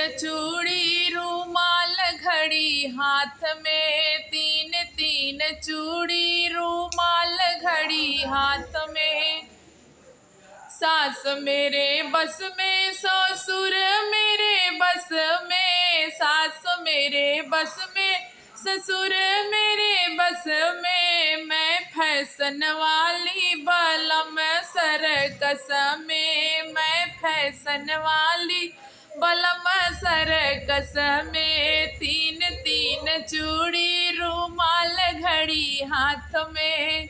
चूड़ी रूमाल घड़ी हाथ में, तीन तीन चूड़ी रूमाल घड़ी हाथ में। सास मेरे बस में ससुर मेरे बस में, सास मेरे बस में ससुर मेरे बस में। मैं फैशन वाली बलम सरकस में, मैं फैशन वाली बलम सरकस में। तीन तीन चूड़ी रूमाल घड़ी हाथ में।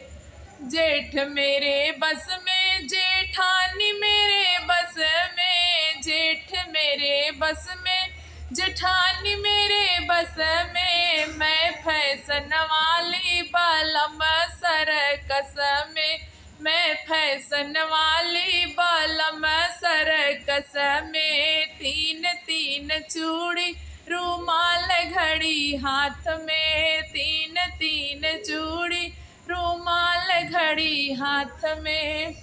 जेठ मेरे बस में जेठानी मेरे बस में, जेठ मेरे बस में जेठानी मेरे बस में। मैं फैशन वाली बलम सरकस में, मैं फैशन वाली बलम सरकस में। तीन तीन चूड़ी रूमाल घड़ी हाथ में, तीन तीन चूड़ी रूमाल घड़ी हाथ में।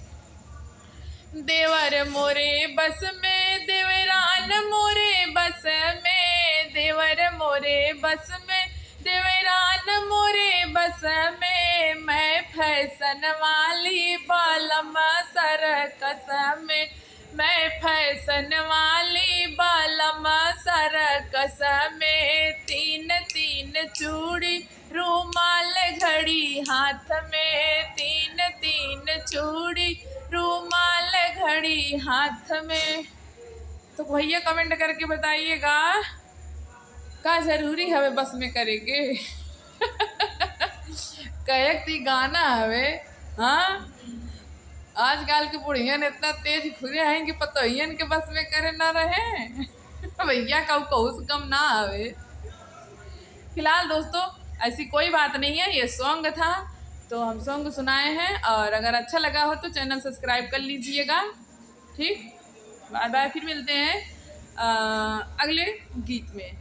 देवर मोरे बस में देवरान मोरे बस में, देवर मोरे बस में देवरान मोरे बस में। मैं फैशन वाली बलम सरकस में, मैं फैशन वाली बलम सरकस में। तीन तीन चूड़ी रूमाल घड़ी हाथ में, तीन तीन चूड़ी रूमाल घड़ी हाथ में। तो भैया कमेंट करके बताइएगा का जरूरी हवे बस में करेगे। कहक ती गाना हवे। हाँ, आजकल के बुढ़ियन इतना तेज खुले हैं कि पतोहियन के बस में करे ना रहे। भैया कहू से कम ना आवे। फिलहाल दोस्तों ऐसी कोई बात नहीं है, ये सॉन्ग था तो हम सॉन्ग सुनाए हैं। और अगर अच्छा लगा हो तो चैनल सब्सक्राइब कर लीजिएगा। ठीक, बाय बाय, फिर मिलते हैं अगले गीत में।